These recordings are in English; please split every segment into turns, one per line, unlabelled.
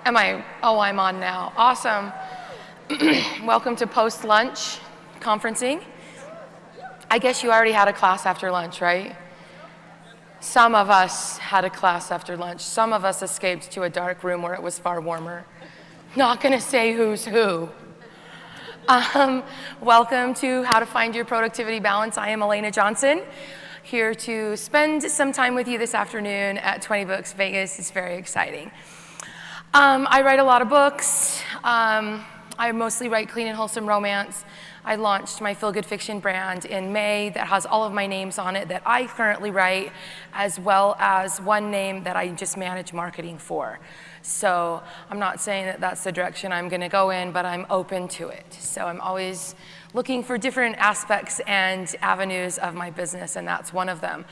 Am I? Oh, I'm on now. Awesome. Welcome to post-lunch conferencing. I guess you already had a class after lunch, right? Some of us had a class after lunch. Some of us escaped to a dark room where it was far warmer. Not gonna say who's who. Welcome to How to Find Your Productivity Balance. I am Elana Johnson, here to spend some time with you this afternoon at 20Books Vegas. It's very exciting. I write a lot of books. I mostly write clean and wholesome romance. I launched my feel-good fiction brand in May that has all of my names on it that I currently write, as well as one name that I just manage marketing for. So I'm not saying that that's the direction I'm gonna go in, but I'm open to it. So I'm always looking for different aspects and avenues of my business, and that's one of them.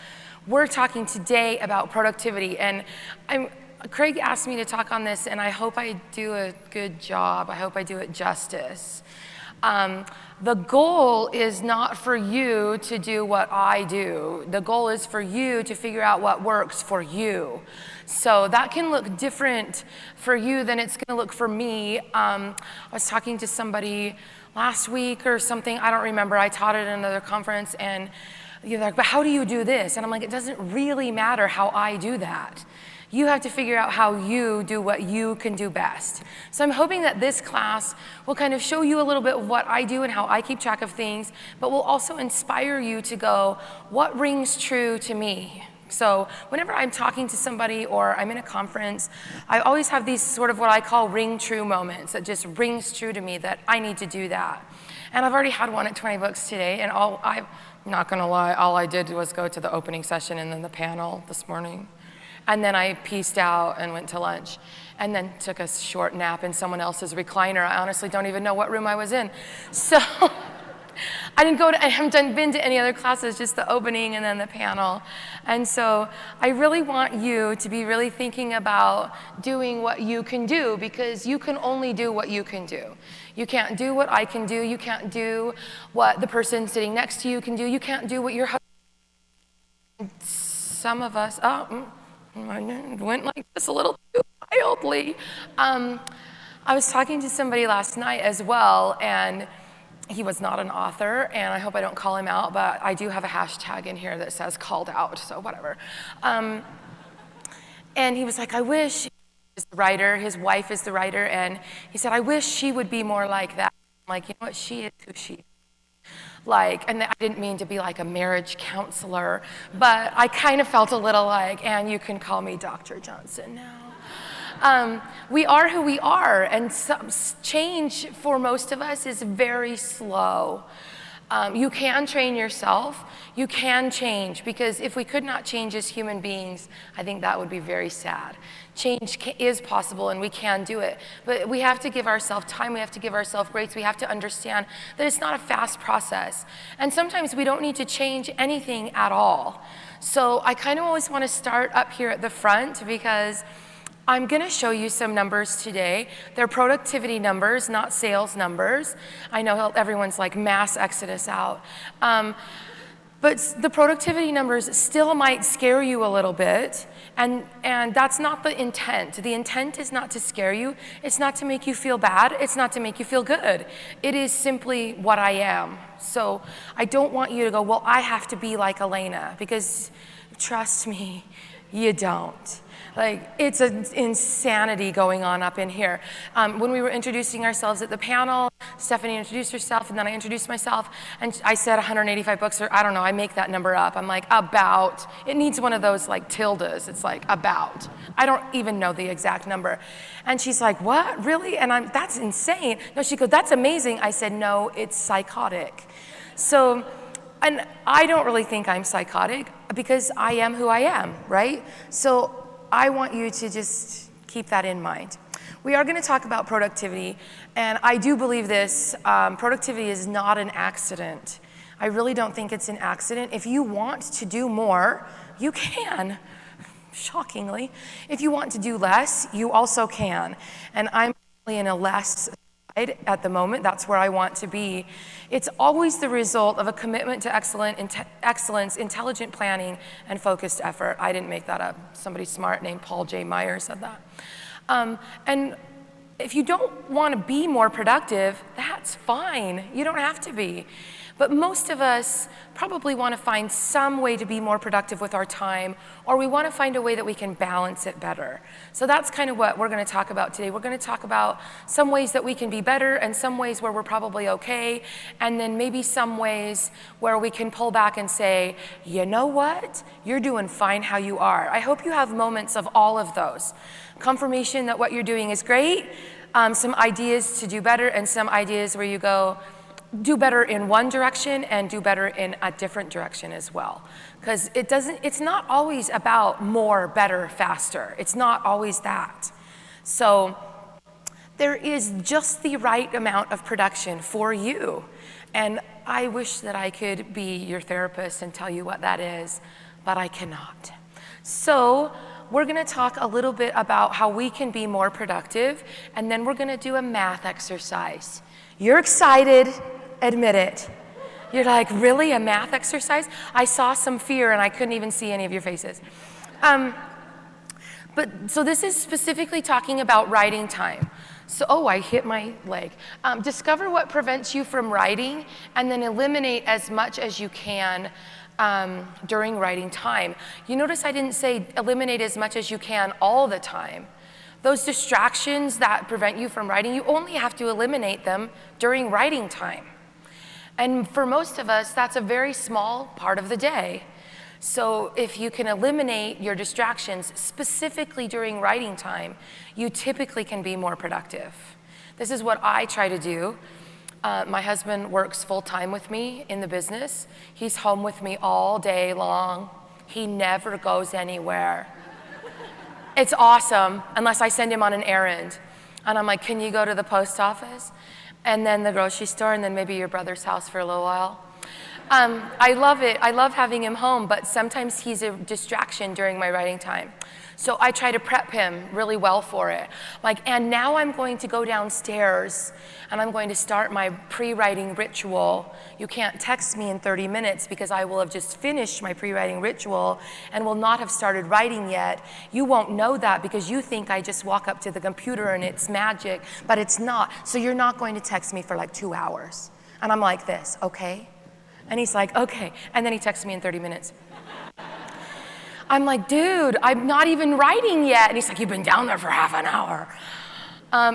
We're talking today about productivity, and Craig asked me to talk on this, and I hope I do a good job. I hope I do it justice. The goal is not for you to do what I do. The goal is for you to figure out what works for you. So that can look different for you than it's gonna look for me. I was talking to somebody last week or something, I don't remember. I taught at another conference, and you're like, but how do you do this? And I'm like, it doesn't really matter how I do that. You have to figure out how you do what you can do best. So I'm hoping that this class will kind of show you a little bit of what I do and how I keep track of things, but will also inspire you to go, what rings true to me? So whenever I'm talking to somebody or I'm in a conference, I always have these sort of what I call ring true moments that just rings true to me that I need to do that. And I've already had one at 20Books today, and I'm not gonna lie, all I did was go to the opening session and then the panel this morning. And then I pieced out and went to lunch, and then took a short nap in someone else's recliner. I honestly don't even know what room I was in. So I haven't been to any other classes, just the opening and then the panel. And so I really want you to be really thinking about doing what you can do, because you can only do what you can do. You can't do what I can do. You can't do what the person sitting next to you can do. You can't do what your husband. Some of us, I went like this a little too wildly. I was talking to somebody last night as well, and he was not an author, and I hope I don't call him out, but I do have a hashtag in here that says called out, so whatever. And he was like, I wish, he's the writer, his wife is the writer, and he said, I wish she would be more like that. I'm like, you know what, she is who she is. Like, and I didn't mean to be like a marriage counselor, but I kind of felt a little like, and you can call me Dr. Johnson now. We are who we are, and change for most of us is very slow. You can train yourself, you can change, because if we could not change as human beings, I think that would be very sad. Change is possible, and we can do it, but we have to give ourselves time, we have to give ourselves grace, we have to understand that it's not a fast process. And sometimes we don't need to change anything at all. So I kind of always want to start up here at the front, because I'm going to show you some numbers today. They're productivity numbers, not sales numbers. I know everyone's like mass exodus out. But the productivity numbers still might scare you a little bit, and that's not the intent. The intent is not to scare you. It's not to make you feel bad. It's not to make you feel good. It is simply what I am. So I don't want you to go, well, I have to be like Elana, because trust me, you don't. Like, it's an insanity going on up in here. When we were introducing ourselves at the panel, Stephanie introduced herself, and then I introduced myself, and I said 185 books, or I don't know, I make that number up. I'm like, about. It needs one of those like tildes. It's like, about. I don't even know the exact number. And she's like, what, really? And that's insane. No, she goes, that's amazing. I said, no, it's psychotic. So, and I don't really think I'm psychotic, because I am who I am, right? So I want you to just keep that in mind. We are going to talk about productivity, and I do believe this. Productivity is not an accident. I really don't think it's an accident. If you want to do more, you can, shockingly. If you want to do less, you also can. And I'm in a less side at the moment. That's where I want to be. It's always the result of a commitment to excellence, intelligent planning, and focused effort. I didn't make that up. Somebody smart named Paul J. Meyer said that. And if you don't want to be more productive, that's fine. You don't have to be. But most of us probably want to find some way to be more productive with our time, or we want to find a way that we can balance it better. So that's kind of what we're going to talk about today. We're going to talk about some ways that we can be better and some ways where we're probably okay, and then maybe some ways where we can pull back and say, you know what? You're doing fine how you are. I hope you have moments of all of those. Confirmation that what you're doing is great, some ideas to do better, and some ideas where you go, do better in one direction and do better in a different direction as well. Because it's not always about more, better, faster. It's not always that. So there is just the right amount of production for you. And I wish that I could be your therapist and tell you what that is, but I cannot. So we're going to talk a little bit about how we can be more productive, and then we're going to do a math exercise. You're excited. Admit it. You're like, really, a math exercise? I saw some fear and I couldn't even see any of your faces. So this is specifically talking about writing time. So, oh, I hit my leg. Discover what prevents you from writing and then eliminate as much as you can during writing time. You notice I didn't say eliminate as much as you can all the time. Those distractions that prevent you from writing, you only have to eliminate them during writing time. And for most of us, that's a very small part of the day. So if you can eliminate your distractions specifically during writing time, you typically can be more productive. This is what I try to do. My husband works full-time with me in the business. He's home with me all day long. He never goes anywhere. It's awesome, unless I send him on an errand. And I'm like, can you go to the post office? And then the grocery store, and then maybe your brother's house for a little while. I love it. I love having him home, but sometimes he's a distraction during my writing time. So I try to prep him really well for it. Like, and now I'm going to go downstairs and I'm going to start my pre-writing ritual. You can't text me in 30 minutes because I will have just finished my pre-writing ritual and will not have started writing yet. You won't know that because you think I just walk up to the computer and it's magic, but it's not. So you're not going to text me for like 2 hours. And I'm like this, okay? And he's like, okay. And then he texts me in 30 minutes. I'm like, dude, I'm not even writing yet. And he's like, you've been down there for half an hour.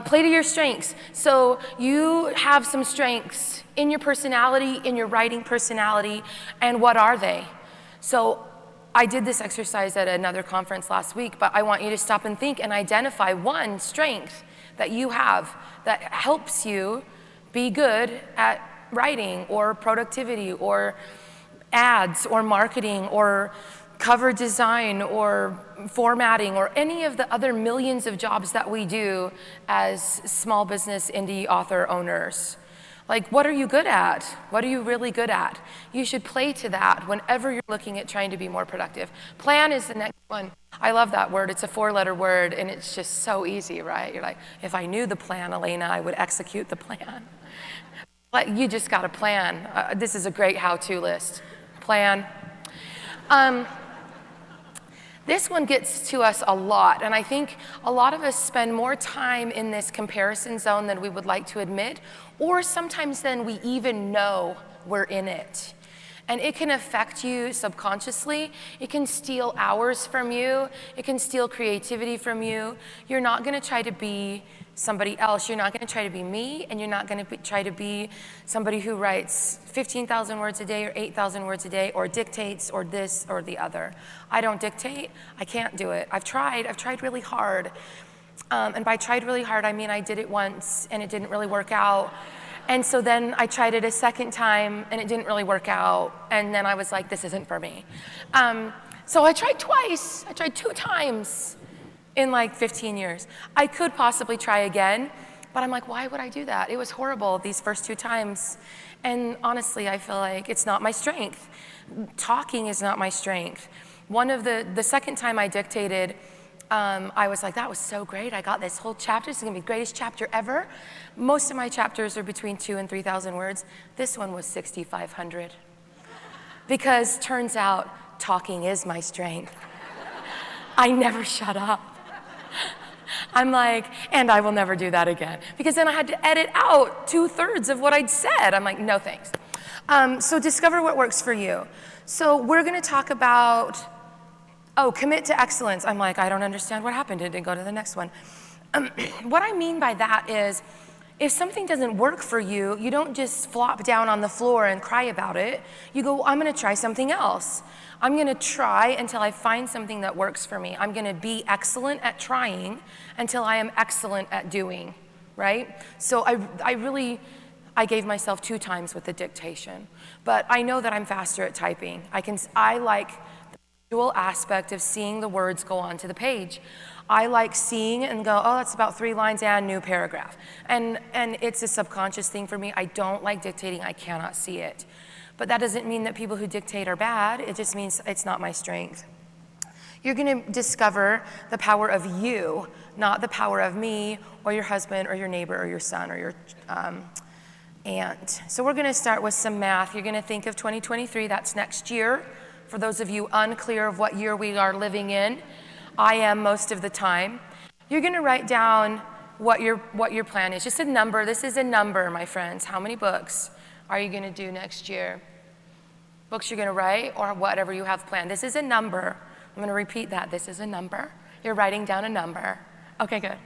Play to your strengths. So you have some strengths in your personality, in your writing personality, and what are they? So I did this exercise at another conference last week, but I want you to stop and think and identify one strength that you have that helps you be good at writing or productivity or ads or marketing or cover design or formatting or any of the other millions of jobs that we do as small business indie author owners. Like, what are you good at? What are you really good at? You should play to that whenever you're looking at trying to be more productive. Plan is the next one. I love that word. It's a 4-letter word, and it's just so easy, right? You're like, if I knew the plan, Elena, I would execute the plan. But you just got to plan. This is a great how-to list. Plan. This one gets to us a lot, and I think a lot of us spend more time in this comparison zone than we would like to admit, or sometimes than we even know we're in it. And it can affect you subconsciously. It can steal hours from you. It can steal creativity from you. You're not going to try to be somebody else. You're not going to try to be me, and you're not going to try to be somebody who writes 15,000 words a day or 8,000 words a day or dictates or this or the other. I don't dictate. I can't do it. I've tried really hard. And by tried really hard, I mean I did it once and it didn't really work out. And so then I tried it a second time and it didn't really work out. And then I was like, this isn't for me. So I tried twice. I tried 2 times in like 15 years. I could possibly try again, but I'm like, why would I do that? It was horrible these first 2 times. And honestly, I feel like it's not my strength. Talking is not my strength. One of the second time I dictated, I was like, that was so great. I got this whole chapter. This is gonna be the greatest chapter ever. Most of my chapters are between 2,000 and 3,000 words. This one was 6,500. Because turns out talking is my strength. I never shut up. I'm like, and I will never do that again. Because then I had to edit out 2/3 of what I'd said. I'm like, no thanks. So discover what works for you. So we're gonna talk about, commit to excellence. I'm like, I don't understand what happened. It didn't go to the next one. What I mean by that is, if something doesn't work for you, you don't just flop down on the floor and cry about it. You go, I'm gonna try something else. I'm gonna try until I find something that works for me. I'm gonna be excellent at trying until I am excellent at doing, right? So I gave myself 2 times with the dictation, but I know that I'm faster at typing. I like the visual aspect of seeing the words go onto the page. I like seeing it and go, oh, that's about 3 lines and new paragraph. And it's a subconscious thing for me. I don't like dictating, I cannot see it. But that doesn't mean that people who dictate are bad, it just means it's not my strength. You're gonna discover the power of you, not the power of me or your husband or your neighbor or your son or your aunt. So we're gonna start with some math. You're gonna think of 2023, that's next year. For those of you unclear of what year we are living in, I am most of the time. You're gonna write down what your plan is. Just a number. This is a number, my friends. How many books are you gonna do next year? Books you're gonna write or whatever you have planned. This is a number. I'm gonna repeat that. This is a number. You're writing down a number. Okay, good.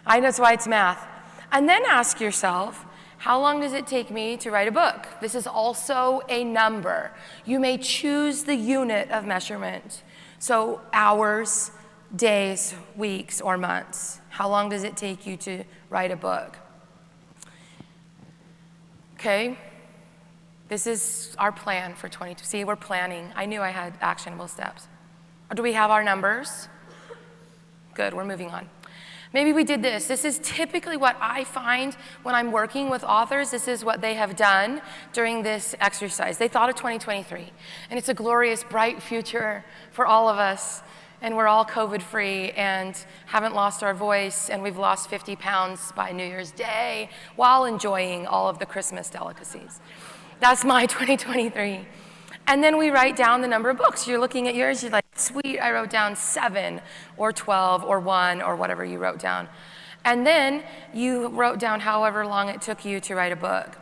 I know that's why it's math. And then ask yourself, how long does it take me to write a book? This is also a number. You may choose the unit of measurement. So hours, days, weeks, or months. How long does it take you to write a book? Okay, this is our plan for 2022. See, we're planning. I knew I had actionable steps. Do we have our numbers? Good, we're moving on. Maybe we did this. This is typically what I find when I'm working with authors. This is what they have done during this exercise. They thought of 2023, and it's a glorious, bright future for all of us, and we're all COVID-free and haven't lost our voice, and we've lost 50 pounds by New Year's Day while enjoying all of the Christmas delicacies. That's my 2023. And then we write down the number of books. You're looking at yours, you're like, sweet, I wrote down 7 or 12 or 1 or whatever you wrote down. And then you wrote down however long it took you to write a book.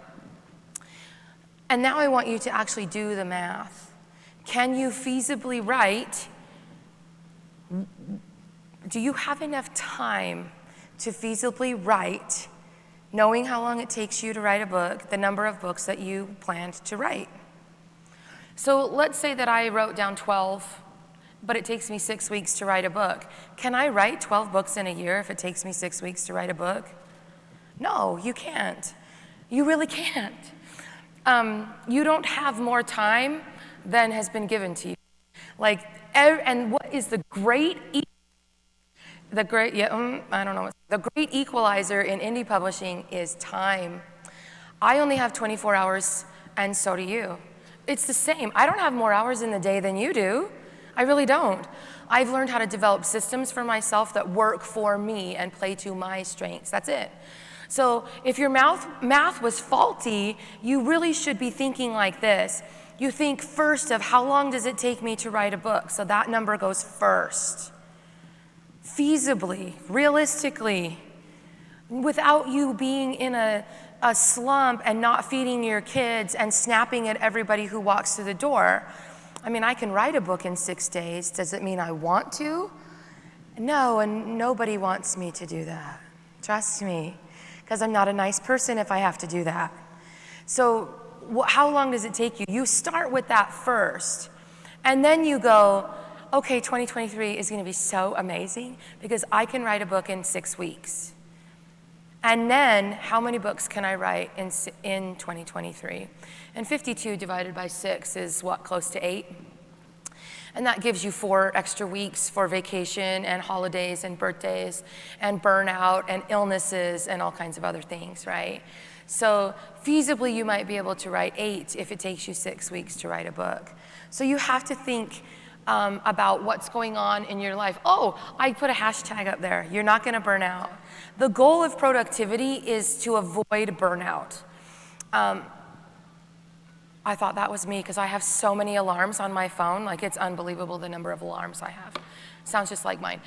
And now I want you to actually do the math. Can you feasibly write? Do you have enough time to feasibly write, knowing how long it takes you to write a book, the number of books that you planned to write? So let's say that I wrote down 12, but it takes me 6 weeks to write a book. Can I write 12 books in a year if it takes me 6 weeks to write a book? No, you can't. You really can't. You don't have more time than has been given to you. And what is the great equalizer in indie publishing is time. I only have 24 hours, and so do you. It's the same. I don't have more hours in the day than you do. I really don't. I've learned how to develop systems for myself that work for me and play to my strengths. That's it. So if your math was faulty, you really should be thinking like this. You think first of how long does it take me to write a book? So that number goes first. Feasibly, realistically, without you being in a slump and not feeding your kids and snapping at everybody who walks through the door. I mean, I can write a book in 6 days. Does it mean I want to? No, and nobody wants me to do that. Trust me, because I'm not a nice person if I have to do that. So how long does it take you? You start with that first, and then you go, okay, 2023 is going to be so amazing because I can write a book in 6 weeks. And then, how many books can I write in 2023? And 52 divided by 6 is what, close to 8? And that gives you 4 extra weeks for vacation and holidays and birthdays and burnout and illnesses and all kinds of other things, right? So feasibly, you might be able to write 8 if it takes you 6 weeks to write a book. So you have to think about what's going on in your life. Oh, I put a hashtag up there. You're not gonna burn out. The goal of productivity is to avoid burnout. I thought that was me because I have so many alarms on my phone. Like, it's unbelievable the number of alarms I have. Sounds just like mine.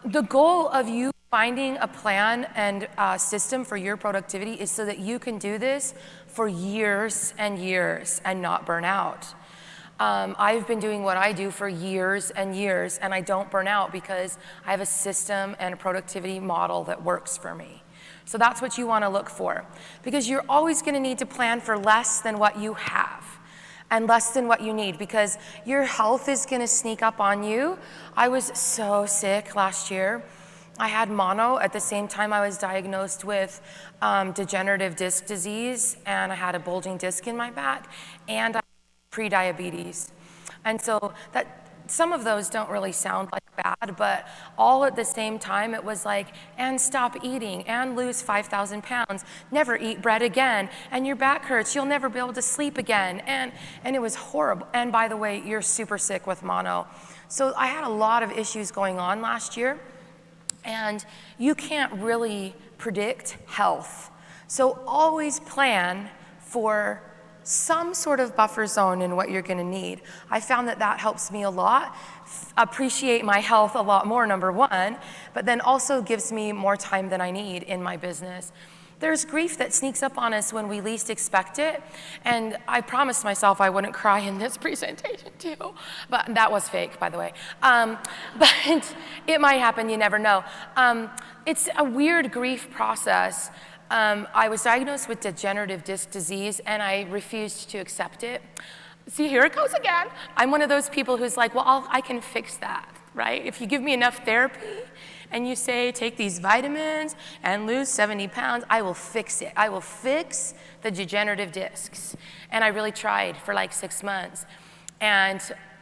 The goal of you finding a plan and system for your productivity is so that you can do this for years and years and not burn out. I've been doing what I do for years and years, and I don't burn out because I have a system and a productivity model that works for me. So that's what you want to look for, because you're always going to need to plan for less than what you have and less than what you need, because your health is going to sneak up on you. I was so sick last year. I had mono at the same time I was diagnosed with degenerative disc disease, and I had a bulging disc in my back, and I had pre-diabetes. And so that some of those don't really sound like bad, but all at the same time it was like, and stop eating, and lose 5,000 pounds, never eat bread again, and your back hurts, you'll never be able to sleep again, and it was horrible. And by the way, you're super sick with mono. So I had a lot of issues going on last year, and you can't really predict health. So always plan for some sort of buffer zone in what you're going to need. I found that that helps me a lot, appreciate my health a lot more, number one, but then also gives me more time than I need in my business. There's grief that sneaks up on us when we least expect it, and I promised myself I wouldn't cry in this presentation too, but that was fake, by the way. But it might happen, you never know. It's a weird grief process. I was diagnosed with degenerative disc disease, and I refused to accept it. See, here it goes again. I'm one of those people who's like, well, I can fix that, right? If you give me enough therapy and you say, take these vitamins and lose 70 pounds, I will fix it. I will fix the degenerative discs. And I really tried for like 6 months. And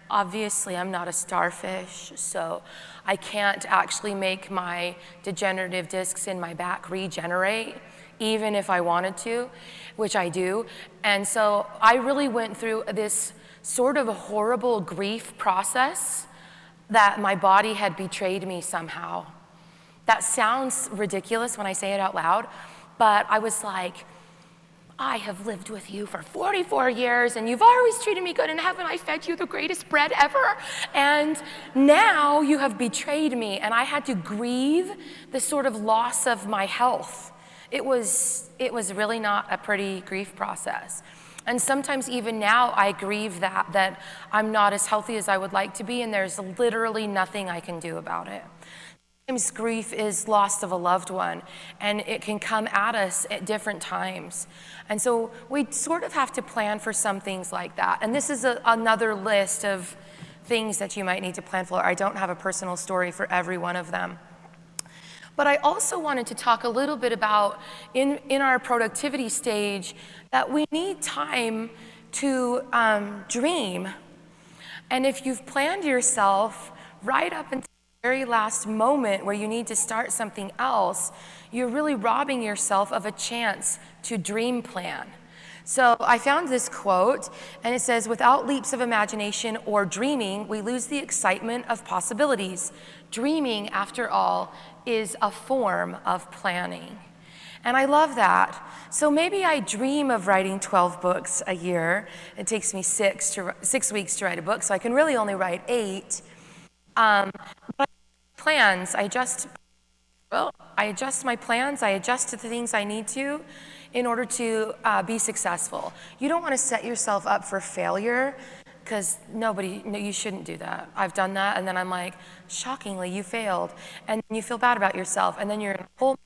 obviously, I'm not a starfish, so I can't actually make my degenerative discs in my back regenerate, even if I wanted to, which I do. And so I really went through this sort of a horrible grief process that my body had betrayed me somehow. That sounds ridiculous when I say it out loud, but I was like, I have lived with you for 44 years, and you've always treated me good, and haven't I fed you the greatest bread ever? And now you have betrayed me, and I had to grieve the sort of loss of my health. It was really not a pretty grief process. And sometimes even now I grieve that I'm not as healthy as I would like to be, and there's literally nothing I can do about it. Sometimes grief is loss of a loved one, and it can come at us at different times. And so we sort of have to plan for some things like that. And this is another list of things that you might need to plan for. I don't have a personal story for every one of them. But I also wanted to talk a little bit about, in our productivity stage, that we need time to dream. And if you've planned yourself right up until the very last moment where you need to start something else, you're really robbing yourself of a chance to dream plan. So I found this quote, and it says, without leaps of imagination or dreaming, we lose the excitement of possibilities. Dreaming, after all, is a form of planning. And I love that. So maybe I dream of writing 12 books a year. It takes me 6 weeks to write a book, so I can really only write 8. But plans, I adjust my plans, I adjust to the things I need to in order to be successful. You don't want to set yourself up for failure, because you shouldn't do that. I've done that, and then I'm like, shockingly, you failed. And you feel bad about yourself, and then you're in a hole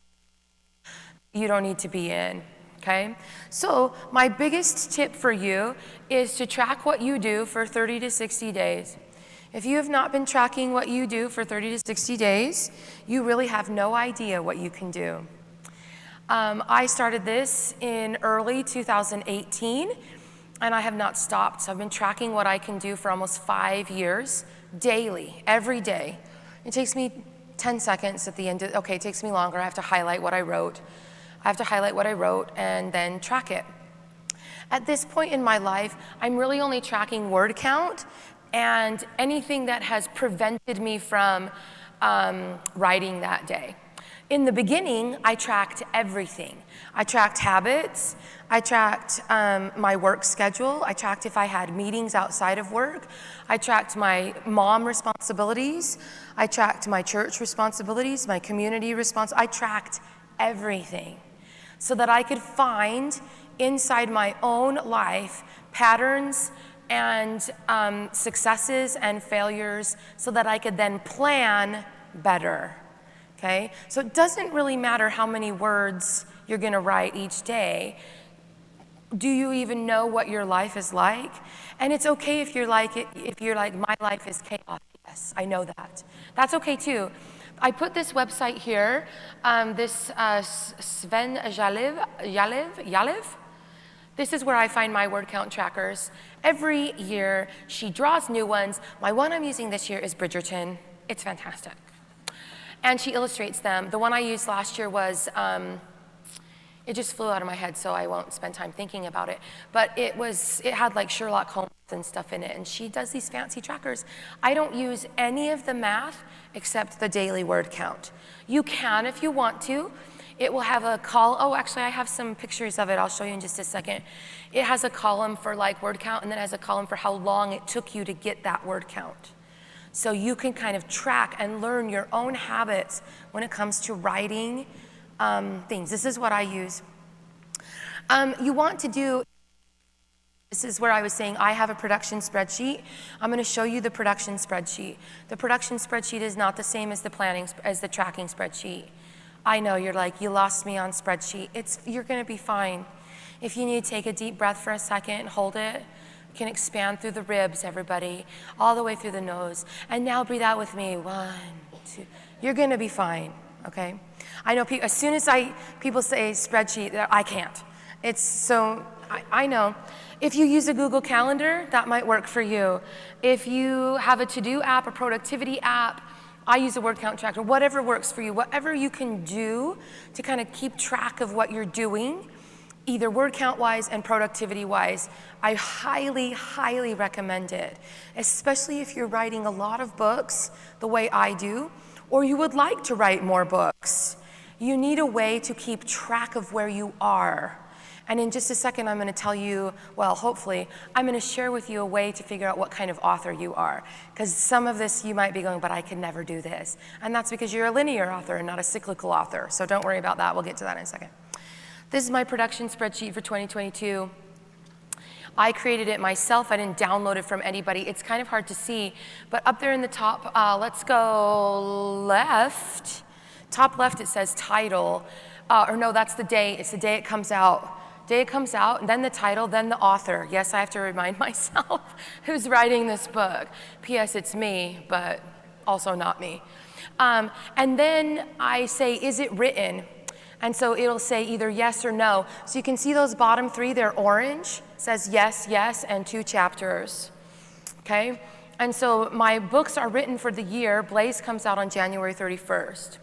you don't need to be in, okay? So my biggest tip for you is to track what you do for 30 to 60 days. If you have not been tracking what you do for 30 to 60 days, you really have no idea what you can do. I started this in early 2018, and I have not stopped. So I've been tracking what I can do for almost 5 years, daily, every day. It takes me 10 seconds at the end. Okay, it takes me longer. I have to highlight what I wrote. And then track it. At this point in my life, I'm really only tracking word count and anything that has prevented me from writing that day. In the beginning, I tracked everything. I tracked habits, I tracked my work schedule, I tracked if I had meetings outside of work, I tracked my mom responsibilities, I tracked my church responsibilities, my community I tracked everything so that I could find inside my own life patterns and successes and failures so that I could then plan better. Okay? So it doesn't really matter how many words you're going to write each day. Do you even know what your life is like? And it's okay if you're like my life is chaos. Yes, I know that. That's okay too. I put this website here, this Sven Yalev. This is where I find my word count trackers. Every year, she draws new ones. My one I'm using this year is Bridgerton. It's fantastic. And she illustrates them. The one I used last year was, it just flew out of my head, so I won't spend time thinking about it. But it had like Sherlock Holmes and stuff in it, and she does these fancy trackers. I don't use any of the math except the daily word count. You can if you want to. It will have a column. Oh, actually, I have some pictures of it. I'll show you in just a second. It has a column for like word count, and then it has a column for how long it took you to get that word count. So you can kind of track and learn your own habits when it comes to writing things. This is what I use. You want to do, this is where I was saying I have a production spreadsheet. I'm going to show you the production spreadsheet. The production spreadsheet is not the same as the tracking spreadsheet. I know you're like, you lost me on spreadsheet. You're going to be fine. If you need to take a deep breath for a second, hold it. You can expand through the ribs, everybody, all the way through the nose. And now breathe out with me. 1, 2. You're going to be fine, okay? I know as soon as people say spreadsheet, I can't. I know. If you use a Google Calendar, that might work for you. If you have a to-do app, a productivity app, I use a word count tracker, whatever works for you, whatever you can do to kind of keep track of what you're doing, either word count wise and productivity wise, I highly, highly recommend it, especially if you're writing a lot of books the way I do, or you would like to write more books. You need a way to keep track of where you are. And in just a second, I'm going to tell you, well, hopefully, I'm going to share with you a way to figure out what kind of author you are. Because some of this you might be going, but I can never do this. And that's because you're a linear author and not a cyclical author. So don't worry about that. We'll get to that in a second. This is my production spreadsheet for 2022. I created it myself. I didn't download it from anybody. It's kind of hard to see. But up there in the top, let's go left. Top left, it says title. Or no, that's the date. It's the day it comes out. Day it comes out, and then the title, then the author. Yes, I have to remind myself who's writing this book. P.S. It's me, but also not me. And then I say, is it written? And so it'll say either yes or no. So you can see those bottom 3, they're orange. It says yes, yes, and 2 chapters. Okay? And so my books are written for the year. Blaze comes out on January 31st.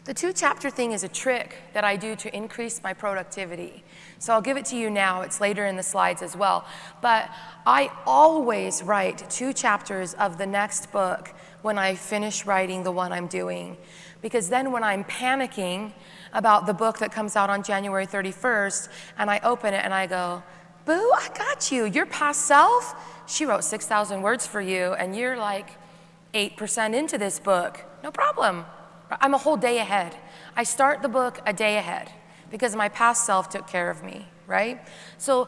The 2-chapter thing is a trick that I do to increase my productivity. So I'll give it to you now. It's later in the slides as well. But I always write 2 chapters of the next book when I finish writing the one I'm doing. Because then when I'm panicking about the book that comes out on January 31st, and I open it and I go, boo, I got you. Your past self, she wrote 6,000 words for you, and you're like 8% into this book. No problem. I'm a whole day ahead. I start the book a day ahead because my past self took care of me, right? So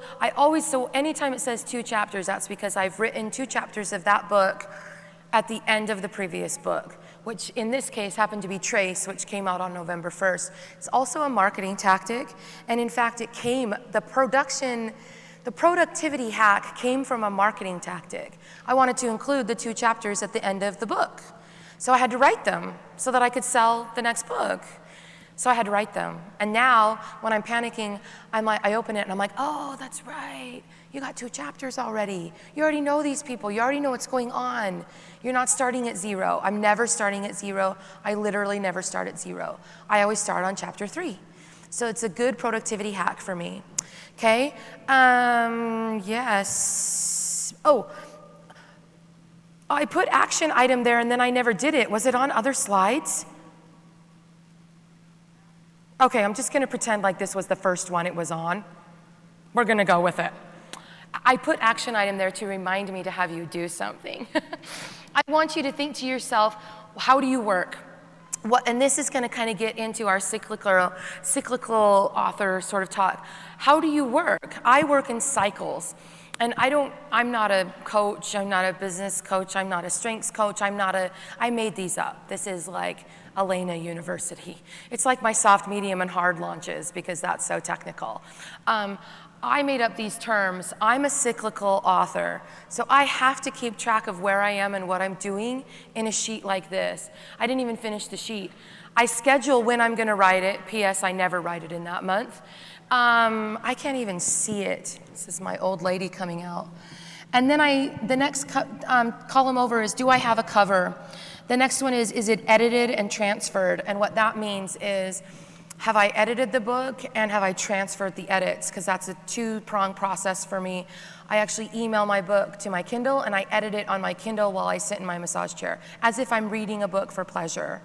anytime it says 2 chapters, that's because I've written 2 chapters of that book at the end of the previous book, which in this case happened to be Trace, which came out on November 1st. It's also a marketing tactic, and in fact the productivity hack came from a marketing tactic. I wanted to include the 2 chapters at the end of the book. So I had to write them so that I could sell the next book. So I had to write them. And now, when I'm panicking, I open it and I'm like, oh, that's right. You got 2 chapters already. You already know these people. You already know what's going on. You're not starting at 0. I'm never starting at 0. I literally never start at 0. I always start on chapter 3. So it's a good productivity hack for me. Okay? Yes. Oh, I put action item there and then I never did it. Was it on other slides? Okay, I'm just gonna pretend like this was the first one it was on. We're gonna go with it. I put action item there to remind me to have you do something. I want you to think to yourself, how do you work? And this is gonna kind of get into our cyclical author sort of talk. How do you work? I work in cycles. And I'm not a coach, I'm not a business coach, I'm not a strengths coach, I made these up. This is like E-lay-nuh University. It's like my soft, medium, and hard launches because that's so technical. I made up these terms. I'm a cyclical author, so I have to keep track of where I am and what I'm doing in a sheet like this. I didn't even finish the sheet. I schedule when I'm gonna write it. P.S. I never write it in that month. I can't even see it. This is my old lady coming out. And then the next column over is, do I have a cover? The next one is it edited and transferred? And what that means is, have I edited the book and have I transferred the edits? Because that's a two-pronged process for me. I actually email my book to my Kindle and I edit it on my Kindle while I sit in my massage chair, as if I'm reading a book for pleasure.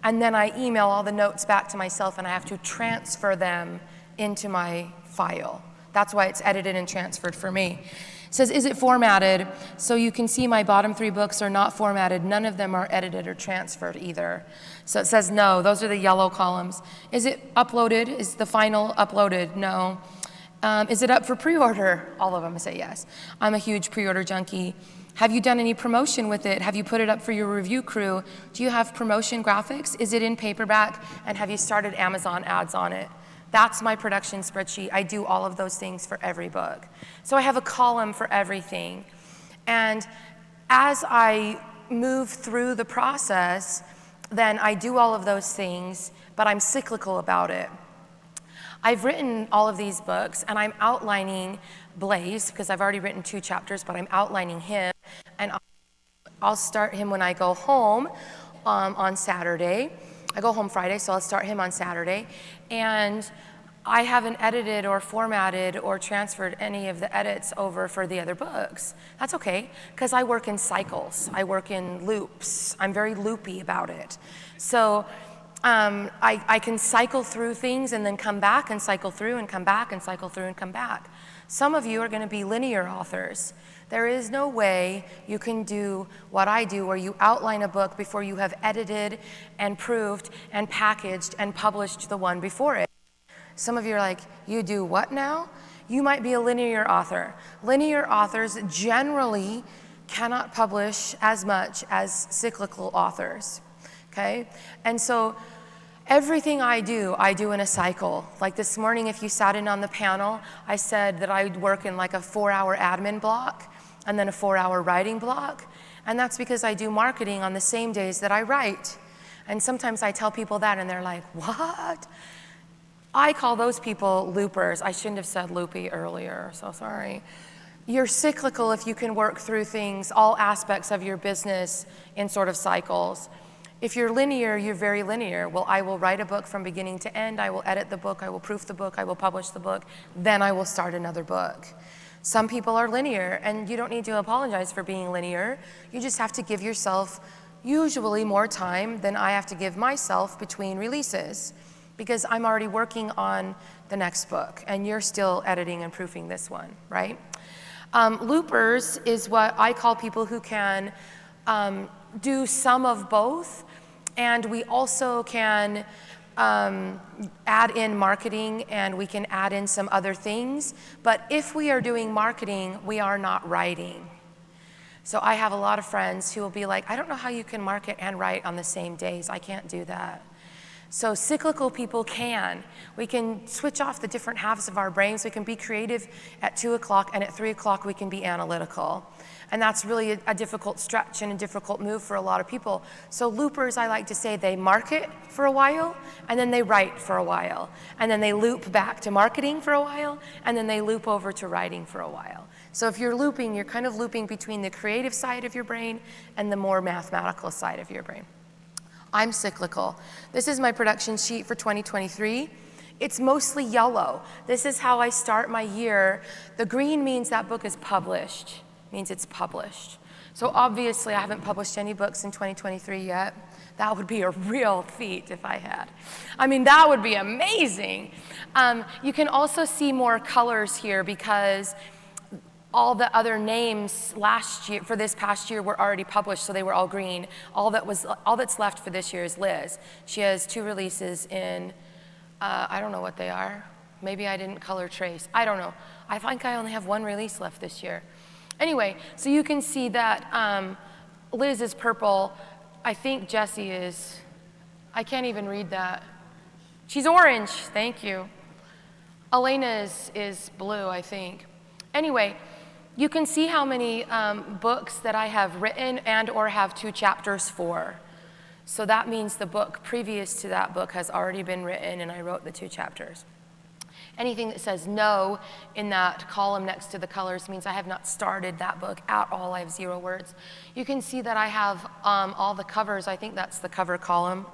And then I email all the notes back to myself and I have to transfer them into my file. That's why it's edited and transferred for me. It says, is it formatted? So you can see my bottom 3 books are not formatted. None of them are edited or transferred either. So it says no. Those are the yellow columns. Is it uploaded? Is the final uploaded? No. Is it up for pre-order? All of them say yes. I'm a huge pre-order junkie. Have you done any promotion with it? Have you put it up for your review crew? Do you have promotion graphics? Is it in paperback? And have you started Amazon ads on it? That's my production spreadsheet. I do all of those things for every book. So I have a column for everything. And as I move through the process, then I do all of those things, but I'm cyclical about it. I've written all of these books, and I'm outlining Blaze, because I've already written 2 chapters, but I'm outlining him, and I'll start him when I go home on Saturday. I go home Friday, so I'll start him on Saturday. And I haven't edited or formatted or transferred any of the edits over for the other books. That's okay, because I work in cycles. I work in loops. I'm very loopy about it. So I can cycle through things and then come back and cycle through and come back and cycle through and come back. Some of you are going to be linear authors. There is no way you can do what I do, where you outline a book before you have edited and proofed and packaged and published the one before it. Some of you are like, you do what now? You might be a linear author. Linear authors generally cannot publish as much as cyclical authors, okay? And so everything I do in a cycle. Like this morning, if you sat in on the panel, I said that I'd work in like a 4-hour admin block and then a 4-hour writing block. And that's because I do marketing on the same days that I write. And sometimes I tell people that and they're like, what? I call those people loopers. I shouldn't have said loopy earlier, so sorry. You're cyclical if you can work through things, all aspects of your business in sort of cycles. If you're linear, you're very linear. Well, I will write a book from beginning to end. I will edit the book. I will proof the book. I will publish the book. Then I will start another book. Some people are linear, and you don't need to apologize for being linear. You just have to give yourself usually more time than I have to give myself between releases, because I'm already working on the next book, and you're still editing and proofing this one, right? Loopers is what I call people who can do some of both, and we also can add in marketing, and we can add in some other things. But if we are doing marketing, we are not writing. So I have a lot of friends who will be like, I don't know how you can market and write on the same days. I can't do that. So cyclical people can. We can switch off the different halves of our brains. We can be creative at 2 o'clock, and at 3 o'clock we can be analytical. And that's really a difficult stretch and a difficult move for a lot of people. So loopers, I like to say, they market for a while, and then they write for a while. And then they loop back to marketing for a while, and then they loop over to writing for a while. So if you're looping, you're kind of looping between the creative side of your brain and the more mathematical side of your brain. I'm cyclical. This is my production sheet for 2023. It's mostly yellow. This is how I start my year. The green means that book is published, means it's published. So obviously I haven't published any books in 2023 yet. That would be a real feat if I had. I mean, that would be amazing. You can also see more colors here because all the other names last year, for this past year, were already published, so they were all green. All that's left for this year is Liz. She has 2 releases in, I don't know what they are. Maybe I didn't color trace. I don't know. I think I only have 1 release left this year. Anyway, so you can see that Liz is purple. I think Jessie is, I can't even read that. She's orange, thank you. Elana is blue, I think. Anyway, you can see how many books that I have written and or have 2 chapters for. So that means the book previous to that book has already been written and I wrote the 2 chapters. Anything that says no in that column next to the colors means I have not started that book at all. I have 0 words. You can see that I have all the covers. I think that's the cover column.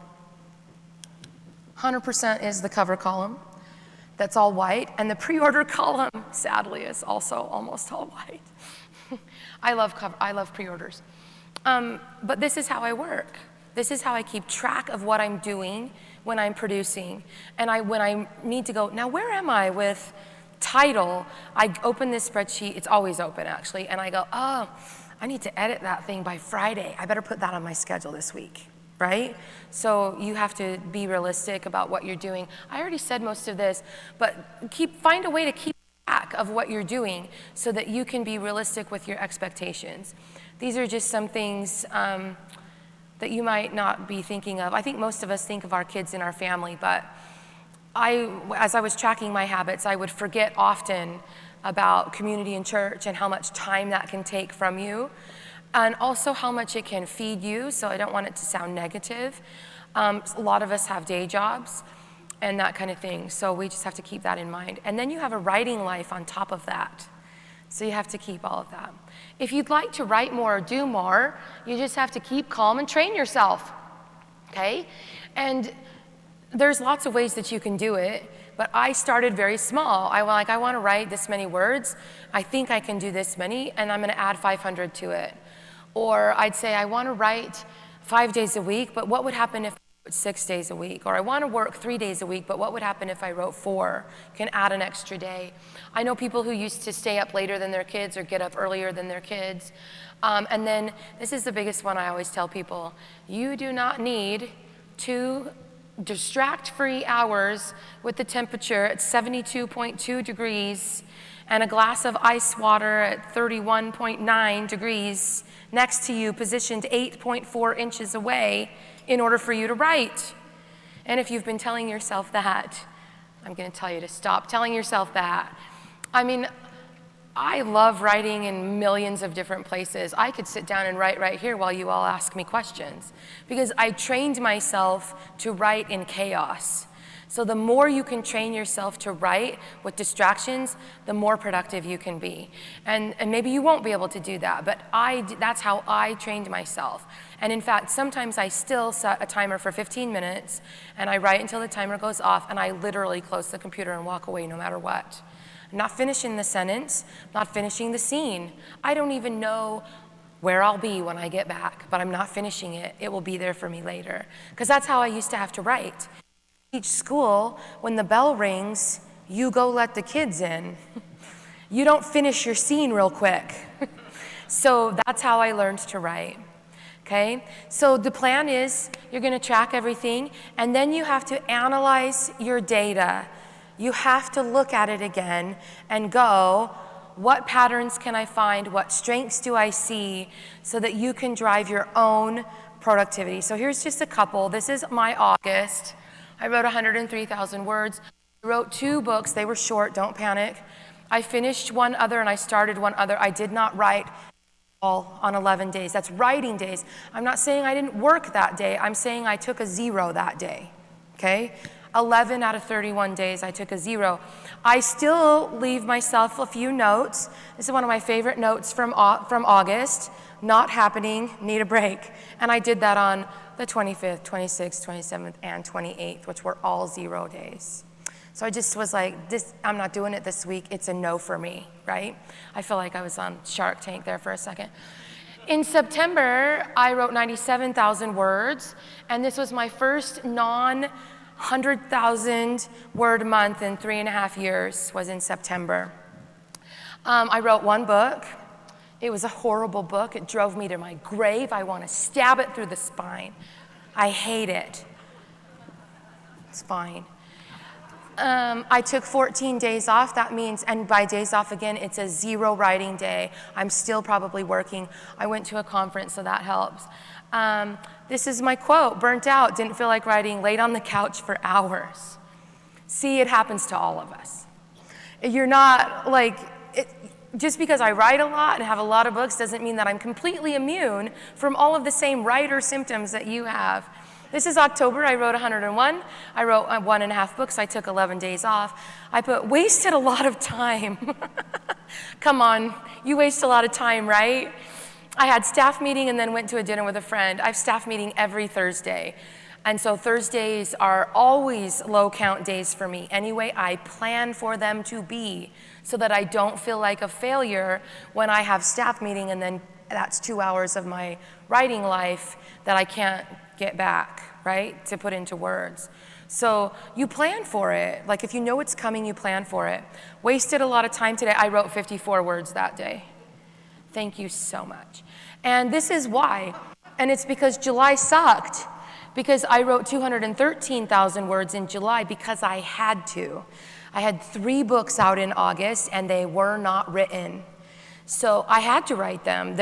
100% is the cover column. That's all white. And the pre-order column, sadly, is also almost all white. I love pre-orders. But this is how I work. This is how I keep track of what I'm doing when I'm producing. And when I need to go, now where am I with title? I open this spreadsheet, it's always open actually, and I go, oh, I need to edit that thing by Friday. I better put that on my schedule this week, right? So you have to be realistic about what you're doing. I already said most of this, but find a way to keep track of what you're doing so that you can be realistic with your expectations. These are just some things that you might not be thinking of. I think most of us think of our kids in our family, but as I was tracking my habits, I would forget often about community and church and how much time that can take from you, and also how much it can feed you, so I don't want it to sound negative. A lot of us have day jobs and that kind of thing, so we just have to keep that in mind. And then you have a writing life on top of that, so you have to keep all of that. If you'd like to write more or do more, you just have to keep calm and train yourself, okay? And there's lots of ways that you can do it, but I started very small. I want to write this many words. I think I can do this many, and I'm going to add 500 to it. Or I'd say I want to write 5 days a week, but what would happen if I wrote 6 days a week? Or I want to work 3 days a week, but what would happen if I wrote 4? You can add an extra day. I know people who used to stay up later than their kids or get up earlier than their kids. And then this is the biggest one I always tell people. You do not need 2 distract-free hours with the temperature at 72.2 degrees and a glass of ice water at 31.9 degrees next to you, positioned 8.4 inches away, in order for you to write. And if you've been telling yourself that, I'm going to tell you to stop telling yourself that. I mean, I love writing in millions of different places. I could sit down and write right here while you all ask me questions, because I trained myself to write in chaos. So the more you can train yourself to write with distractions, the more productive you can be. And maybe you won't be able to do that, but that's how I trained myself. And in fact, sometimes I still set a timer for 15 minutes, and I write until the timer goes off, and I literally close the computer and walk away no matter what. I'm not finishing the sentence, not finishing the scene. I don't even know where I'll be when I get back, but I'm not finishing it. It will be there for me later. Because that's how I used to have to write. Each school, when the bell rings, you go let the kids in. You don't finish your scene real quick. So that's how I learned to write. Okay? So the plan is you're going to track everything, and then you have to analyze your data. You have to look at it again and go, what patterns can I find? What strengths do I see? So that you can drive your own productivity. So here's just a couple. This is my August. I wrote 103,000 words. I wrote 2 books. They were short, don't panic. I finished one other and I started one other. I did not write all on 11 days. That's writing days. I'm not saying I didn't work that day. I'm saying I took a 0 that day, okay? 11 out of 31 days, I took a 0. I still leave myself a few notes. This is one of my favorite notes from August. Not happening, need a break. And I did that on the 25th, 26th, 27th, and 28th, which were all 0 days. So I just was like, I'm not doing it this week. It's a no for me, right? I feel like I was on Shark Tank there for a second. In September, I wrote 97,000 words, and this was my first non-100,000 word month in 3.5 years, was in September. I wrote one book. It was a horrible book. It drove me to my grave. I want to stab it through the spine. I hate it. It's fine. I took 14 days off. That means, and by days off again, it's a 0 writing day. I'm still probably working. I went to a conference, so that helps. This is my quote: burnt out, didn't feel like writing, laid on the couch for hours. See, it happens to all of us. You're not like, just because I write a lot and have a lot of books doesn't mean that I'm completely immune from all of the same writer symptoms that you have. This is October. I wrote 101. I wrote 1.5 books. I took 11 days off. I wasted a lot of time. Come on, you waste a lot of time, right? I had staff meeting and then went to a dinner with a friend. I have staff meeting every Thursday. And so Thursdays are always low count days for me. Anyway, I plan for them to be so that I don't feel like a failure when I have staff meeting, and then that's 2 hours of my writing life that I can't get back, right, to put into words. So you plan for it. Like if you know it's coming, you plan for it. Wasted a lot of time today. I wrote 54 words that day. Thank you so much. And this is why. And it's because July sucked. Because I wrote 213,000 words in July because I had to. I had 3 books out in August and they were not written. So I had to write them.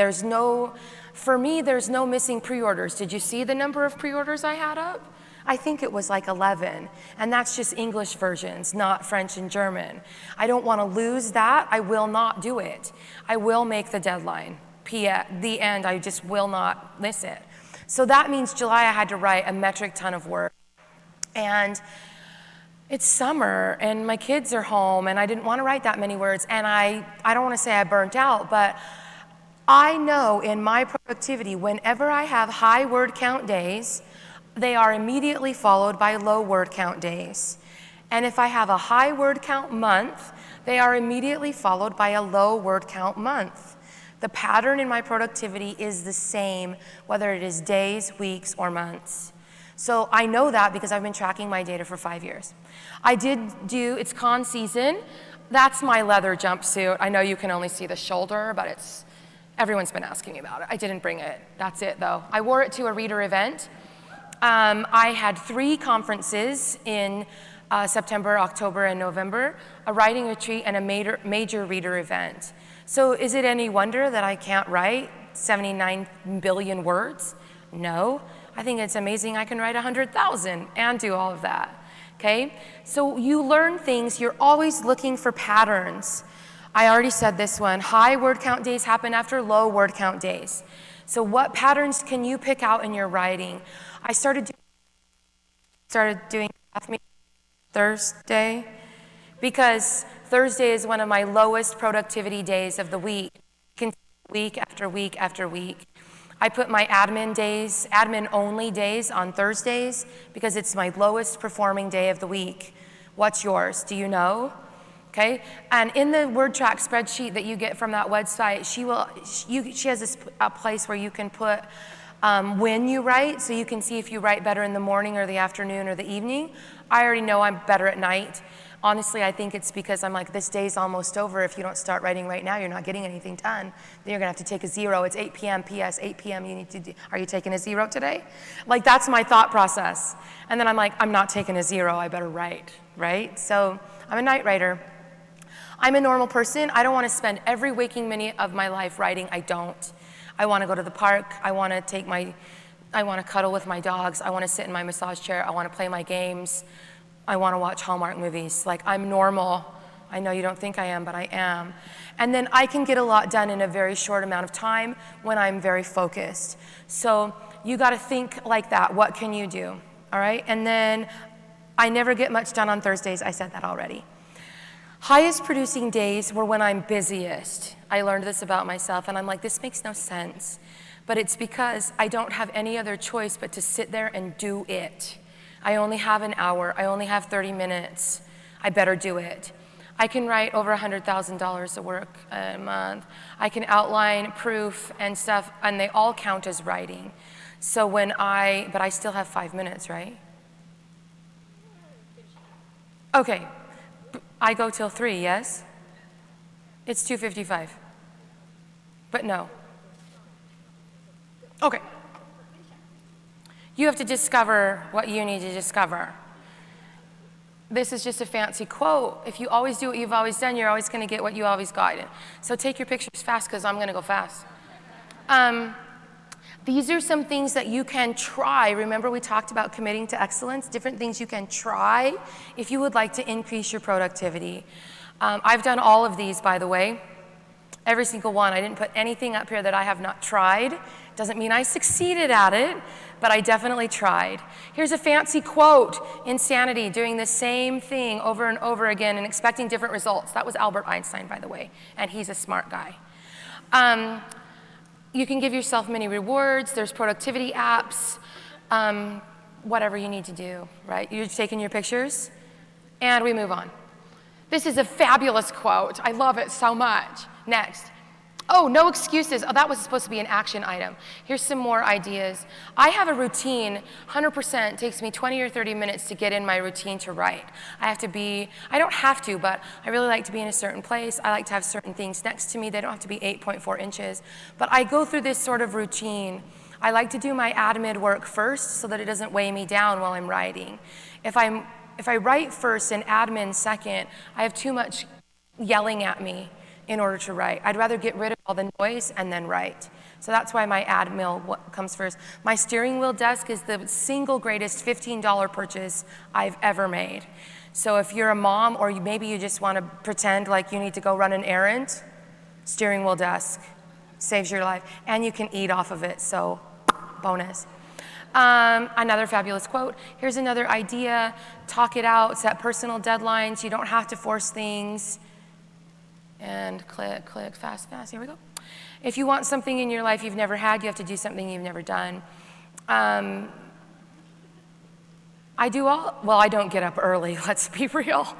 For me, there's no missing pre-orders. Did you see the number of pre-orders I had up? I think it was like 11, and that's just English versions, not French and German. I don't want to lose that. I will not do it. I will make the deadline. The end, I just will not miss it. So that means July I had to write a metric ton of work. And it's summer, and my kids are home, and I didn't want to write that many words, and I don't want to say I burnt out, but I know in my productivity, whenever I have high word count days, they are immediately followed by low word count days. And if I have a high word count month, they are immediately followed by a low word count month. The pattern in my productivity is the same, whether it is days, weeks, or months. So I know that because I've been tracking my data for 5 years. It's con season. That's my leather jumpsuit. I know you can only see the shoulder, but everyone's been asking me about it. I didn't bring it. That's it, though. I wore it to a reader event. I had 3 conferences in September, October, and November, a writing retreat, and a major reader event. So is it any wonder that I can't write 79 billion words? No. I think it's amazing I can write 100,000 and do all of that. Okay? So you learn things. You're always looking for patterns. I already said this one. High word count days happen after low word count days. So what patterns can you pick out in your writing? I started doing Thursday because Thursday is one of my lowest productivity days of the week. Week after week after week. I put my admin only days on Thursdays because it's my lowest performing day of the week. What's yours? Do you know? Okay, and in the word track spreadsheet that you get from that website, she has a place where you can put when you write, so you can see if you write better in the morning or the afternoon or the evening. I already know I'm better at night. Honestly, I think it's because I'm like, this day's almost over. If you don't start writing right now, you're not getting anything done. Then you're gonna have to take a 0. It's 8 p.m. P.S. 8 p.m. Are you taking a 0 today? Like, that's my thought process. And then I'm like, I'm not taking a 0. I better write, right? So I'm a night writer. I'm a normal person. I don't want to spend every waking minute of my life writing. I don't. I want to go to the park. I want to cuddle with my dogs. I want to sit in my massage chair. I want to play my games. I want to watch Hallmark movies. Like, I'm normal. I know you don't think I am, but I am. And then I can get a lot done in a very short amount of time when I'm very focused. So you got to think like that. What can you do? All right? And then I never get much done on Thursdays. I said that already. Highest producing days were when I'm busiest. I learned this about myself, and I'm like, this makes no sense. But it's because I don't have any other choice but to sit there and do it. I only have an hour. I only have 30 minutes. I better do it. I can write over $100,000 of work a month. I can outline proof and stuff, and they all count as writing. So but I still have 5 minutes, right? Okay, I go till 3, yes? It's 2:55. But no. Okay. You have to discover what you need to discover. This is just a fancy quote. If you always do what you've always done, you're always going to get what you always got. So take your pictures fast, because I'm going to go fast. These are some things that you can try. Remember, we talked about committing to excellence, different things you can try if you would like to increase your productivity. I've done all of these, by the way, every single one. I didn't put anything up here that I have not tried. Doesn't mean I succeeded at it, but I definitely tried. Here's a fancy quote: insanity, doing the same thing over and over again and expecting different results. That was Albert Einstein, by the way, and he's a smart guy. You can give yourself many rewards. There's productivity apps, whatever you need to do, right? You're taking your pictures, and we move on. This is a fabulous quote. I love it so much. Next. Oh, no excuses. Oh, that was supposed to be an action item. Here's some more ideas. I have a routine. 100% takes me 20 or 30 minutes to get in my routine to write. I don't have to, but I really like to be in a certain place. I like to have certain things next to me. They don't have to be 8.4 inches. But I go through this sort of routine. I like to do my admin work first so that it doesn't weigh me down while I'm writing. If I write first and admin second, I have too much yelling at me in order to write. I'd rather get rid of all the noise and then write. So that's why my admin comes first. My steering wheel desk is the single greatest $15 purchase I've ever made. So if you're a mom, or maybe you just want to pretend like you need to go run an errand, steering wheel desk saves your life. And you can eat off of it, so bonus. Another fabulous quote. Here's another idea: talk it out, set personal deadlines. You don't have to force things. And click, click, fast, fast. Here we go. If you want something in your life you've never had, you have to do something you've never done. I don't get up early, let's be real.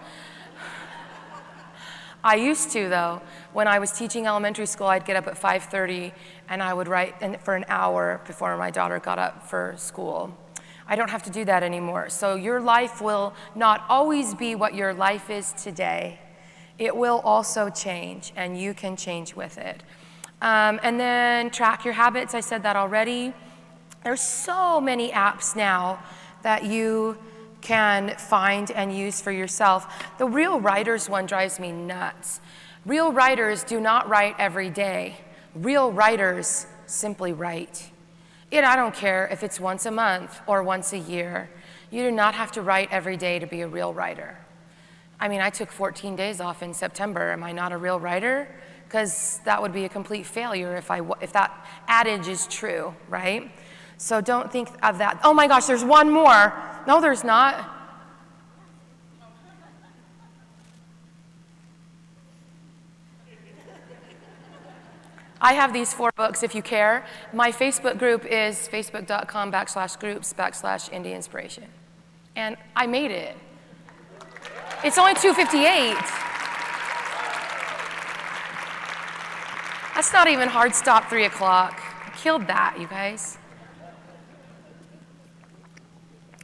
I used to, though. When I was teaching elementary school, I'd get up at 5:30 and I would write for an hour before my daughter got up for school. I don't have to do that anymore. So your life will not always be what your life is today. It will also change, and you can change with it. And then track your habits. I said that already. There's so many apps now that you can find and use for yourself. The Real Writers one drives me nuts. Real writers do not write every day. Real writers simply write. I don't care if it's once a month or once a year. You do not have to write every day to be a real writer. I mean, I took 14 days off in September. Am I not a real writer? Because that would be a complete failure if that adage is true, right? So don't think of that. Oh my gosh, there's one more. No, there's not. I have these 4 books if you care. My Facebook group is facebook.com/groups/Indie Inspiration. And I made it. It's only 2:58. That's not even hard stop 3 o'clock. Killed that, you guys.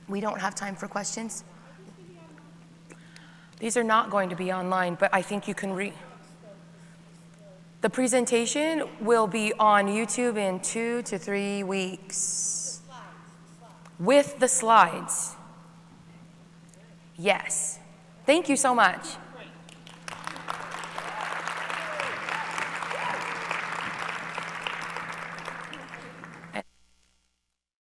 We don't have time for questions. These are not going to be online, but I think you can read. The presentation will be on YouTube in 2 to 3 weeks. With the slides. Yes. Thank you so much.